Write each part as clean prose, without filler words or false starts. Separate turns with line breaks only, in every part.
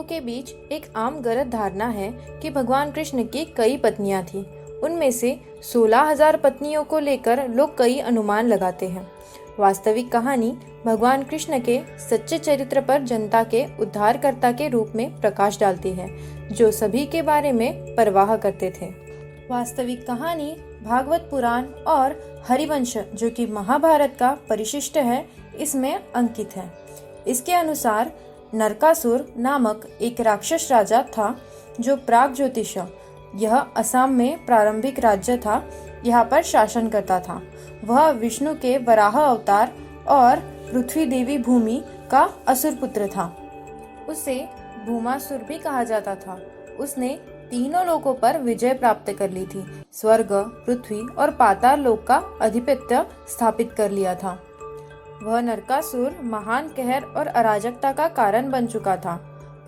लोगों के बीच एक आम गलत धारणा है कि भगवान कृष्ण की कई पत्नियां थीं। उनमें से 16,000 पत्नियों को लेकर लोग कई अनुमान लगाते हैं। वास्तविक कहानी भगवान कृष्ण के सच्चे चरित्र पर जनता के उद्धारकर्ता के रूप में प्रकाश डालती है, जो सभी के बारे में परवाह करते थे। वास्तविक कहानी भागवत पुराण और हरिवंश, जो कि महाभारत का परिशिष्ट है, इसमें अंकित है। इसके अनुसार नरकासुर नामक एक राक्षस राजा था, जो प्रागज्योतिष, यह असम में प्रारंभिक राज्य था, यहाँ पर शासन करता था। वह विष्णु के वराह अवतार और पृथ्वी देवी भूमि का असुर पुत्र था। उसे भूमासुर भी कहा जाता था। उसने तीनों लोकों पर विजय प्राप्त कर ली थी। स्वर्ग, पृथ्वी और पाताल लोक का अधिपत्य स्थापित कर लिया था। वह नरकासुर महान कहर और अराजकता का कारण बन चुका था।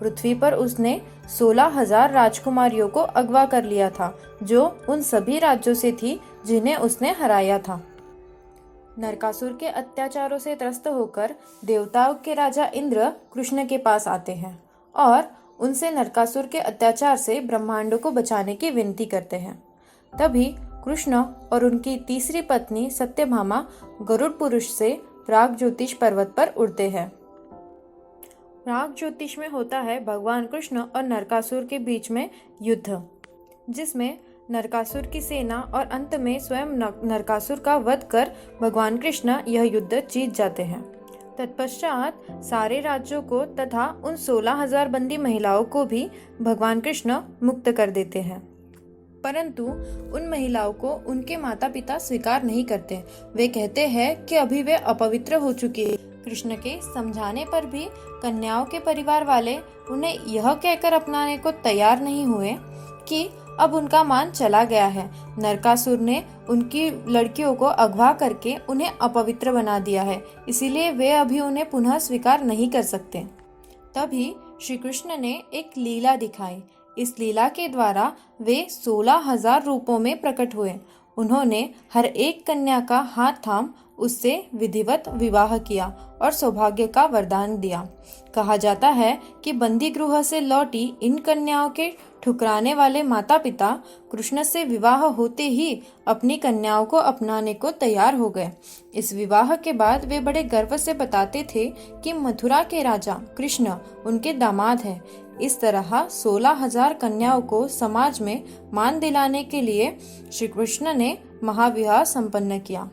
पृथ्वी पर उसने 16,000 राजकुमारियों को अगवा कर लिया था, जो उन सभी राज्यों से थी जिन्हें उसने हराया था। नरकासुर के अत्याचारों से त्रस्त होकर देवताओं के राजा इंद्र कृष्ण के पास आते हैं और उनसे नरकासुर के अत्याचार से ब्रह्मांड को बचाने की विनती करते हैं। तभी कृष्ण और उनकी तीसरी पत्नी सत्यभामा गरुड़ पुरुष से प्रागज्योतिष पर्वत पर उड़ते हैं। प्रागज्योतिष में होता है भगवान कृष्ण और नरकासुर के बीच में युद्ध, जिसमें नरकासुर की सेना और अंत में स्वयं नरकासुर का वध कर भगवान कृष्ण यह युद्ध जीत जाते हैं। तत्पश्चात सारे राज्यों को तथा उन 16,000 बंदी महिलाओं को भी भगवान कृष्ण मुक्त कर देते हैं, परंतु उन महिलाओं को उनके माता पिता स्वीकार नहीं करते। वे कहते हैं कि अभी वे अपवित्र हो चुकी है। कृष्ण के समझाने पर भी कन्याओं के परिवार वाले उन्हें यह कहकर अपनाने को तैयार नहीं हुए कि अब उनका मान चला गया है। नरकासुर ने उनकी लड़कियों को अगवा करके उन्हें अपवित्र बना दिया है, इसीलिए वे अभी उन्हें पुनः स्वीकार नहीं कर सकते। तभी श्री कृष्ण ने एक लीला दिखाई। इस लीला के द्वारा वे 16,000 रूपों में प्रकट हुए। उन्होंने हर एक कन्या का हाथ थाम उससे विधिवत विवाह किया और सौभाग्य का वरदान दिया। कहा जाता है कि बंदी गृह से लौटी इन कन्याओं के ठुकराने वाले माता पिता कृष्ण से विवाह होते ही अपनी कन्याओं को अपनाने को तैयार हो गए। इस विवाह के बाद वे बड़े गर्व से बताते थे कि मथुरा के राजा कृष्ण उनके दामाद हैं। इस तरह 16,000 कन्याओं को समाज में मान दिलाने के लिए श्री कृष्ण ने महाविवाह संपन्न किया,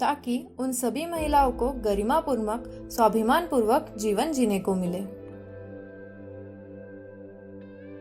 ताकि उन सभी महिलाओं को गरिमापूर्वक, स्वाभिमान पूर्वक जीवन जीने को मिले।